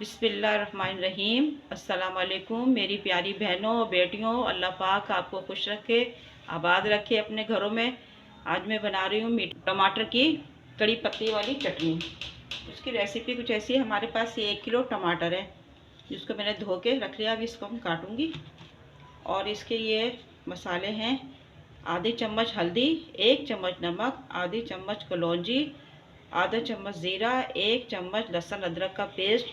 बिस्मिल्लाहिर्रहमानिर्रहीम। अस्सलाम वालेकुम मेरी प्यारी बहनों और बेटियों। अल्लाह पाक आपको खुश रखे, आबाद रखे अपने घरों में। आज मैं बना रही हूँ टमाटर की कड़ी पत्ती वाली चटनी। उसकी रेसिपी कुछ ऐसी है। हमारे पास ये 1 किलो टमाटर है जिसको मैंने धो के रख लिया। अभी इसको हम काटूँगी। और इसके ये मसाले हैं: आधी चम्मच हल्दी, 1 चम्मच नमक, आधी चम्मच कलौंजी, आधा चम्मच ज़ीरा, 1 चम्मच लहसुन अदरक का पेस्ट,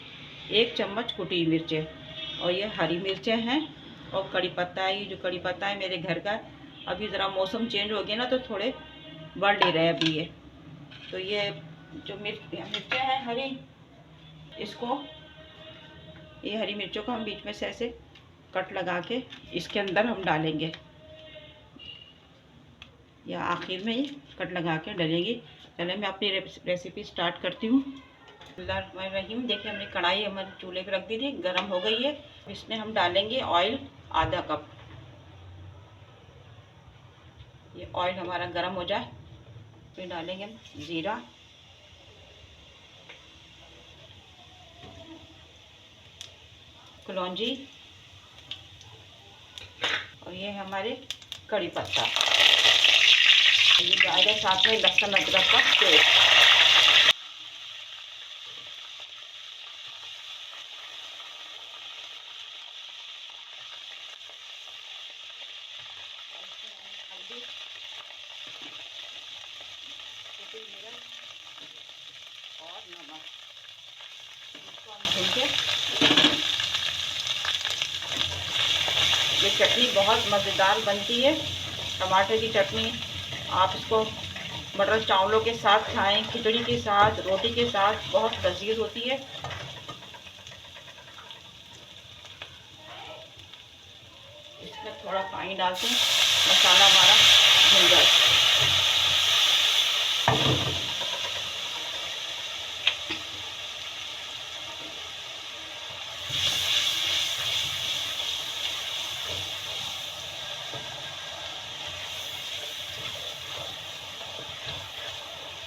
1 चम्मच कुटी मिर्चें, और ये हरी मिर्चें हैं। और कड़ी पत्ता है। ये जो कड़ी पत्ता है मेरे घर का। अभी ज़रा मौसम चेंज हो गया ना तो थोड़े बढ़ नहीं रहे अभी ये। तो ये जो मिर्चें हैं हरी, इसको ये हरी मिर्चों को हम बीच में से ऐसे कट लगा के इसके अंदर हम डालेंगे, या आखिर में ही कट लगा के डालेंगे। चले मैं अपनी रेसिपी स्टार्ट करती हूँ। बिस्मिल्लाहिर्रहमानिर्रहीम। देखिए हमने कढ़ाई हमारे चूल्हे पे रख दी थी, गर्म हो गई है। इसमें हम डालेंगे ऑयल आधा कप। ये ऑयल हमारा गर्म हो जाए फिर डालेंगे हम ज़ीरा, कलौंजी, और ये हमारे कड़ी पत्ता। ये डालेंगे साथ में लहसुन अदरक का पेस्ट। और नमक। ये चटनी बहुत मज़ेदार बनती है, टमाटर की चटनी। आप इसको मटर चावलों के साथ खाएं, खिचड़ी के साथ, रोटी के साथ, बहुत लजीज होती है। इसमें थोड़ा पानी डालते हैं, मसाला हमारा भुन जाए।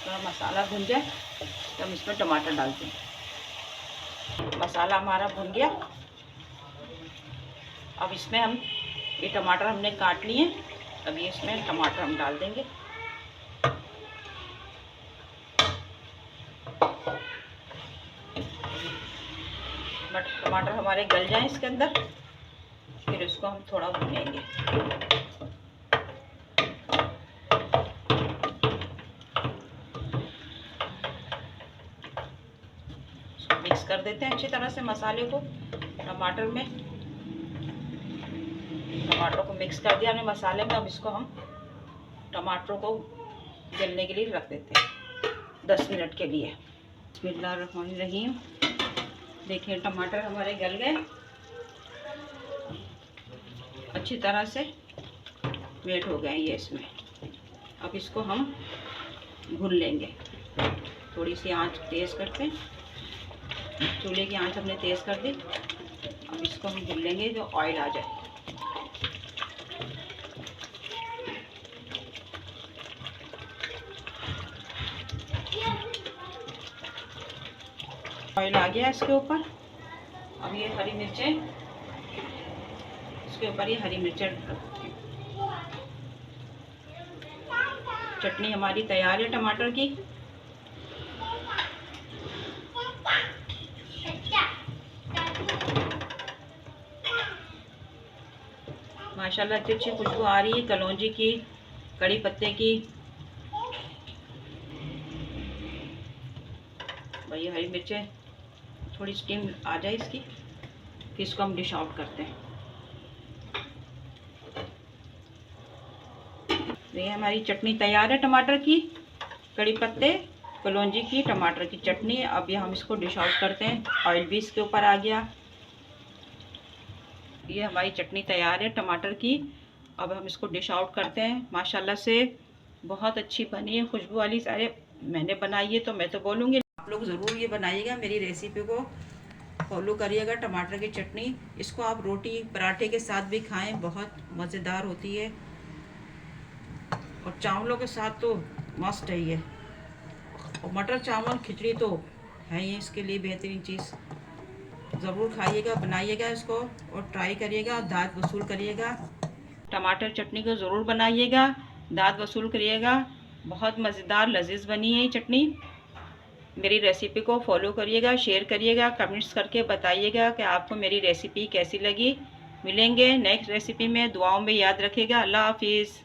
थोड़ा मसाला भुन जाए तो हम इसमें टमाटर डालते हैं। मसाला हमारा भुन गया। अब इसमें हम ये टमाटर हमने काट लिए। अब ये इसमें टमाटर हम डाल देंगे। बट टमाटर हमारे गल जाएं इसके अंदर, फिर इसको हम थोड़ा भूनेंगे। मिक्स कर देते हैं अच्छी तरह से मसाले को टमाटर में। टमाटर को मिक्स कर दिया हमने मसाले में। अब इसको हम टमाटरों को गलने के लिए रख देते हैं 10 मिनट के लिए। बिस्मिल्लाहिर्रहमानिर्रहीम। देखिए टमाटर हमारे गल गए, अच्छी तरह से मेल्ट हो गए ये इसमें। अब इसको हम भून लेंगे। थोड़ी सी आंच तेज़ करते हैं, चूल्हे की आंच हमने तेज़ कर दी। अब इसको हम भून लेंगे जो ऑयल आ जाए। ऑयल आ गया इसके ऊपर। अब ये हरी मिर्चें, इसके ऊपर ये हरी मिर्चें। चटनी हमारी तैयार है टमाटर की। माशाल्लाह अच्छी अच्छी खुशबू आ रही है कलौंजी की, कड़ी पत्ते की। भाई हरी मिर्चें थोड़ी स्टीम आ जाए इसकी, फिर इसको हम डिश आउट करते हैं। ये हमारी चटनी तैयार है टमाटर की, कड़ी पत्ते कलौंजी की टमाटर की चटनी। अब ये हम इसको डिश आउट करते हैं। ऑयल भी इसके ऊपर आ गया। ये हमारी चटनी तैयार है टमाटर की। अब हम इसको डिश आउट करते हैं। माशाल्लाह से बहुत अच्छी बनी है, खुशबू वाली। सारे मैंने बनाई है तो मैं तो बोलूँगी आप लोग ज़रूर ये बनाइएगा, मेरी रेसिपी को फॉलो करिएगा। टमाटर की चटनी इसको आप रोटी पराठे के साथ भी खाएं, बहुत मज़ेदार होती है। और चावलों के साथ तो मस्त है ये। और मटर चावल खिचड़ी तो है ही इसके लिए बेहतरीन चीज़। ज़रूर खाइएगा, बनाइएगा इसको और ट्राई करिएगा और दाद वसूल करिएगा। टमाटर चटनी को ज़रूर बनाइएगा, दाद वसूल करिएगा। बहुत मज़ेदार लजीज बनी है ये चटनी। मेरी रेसिपी को फॉलो करिएगा, शेयर करिएगा, कमेंट्स करके बताइएगा कि आपको मेरी रेसिपी कैसी लगी। मिलेंगे नेक्स्ट रेसिपी में, दुआओं में याद रखिएगा। अल्लाह हाफिज़।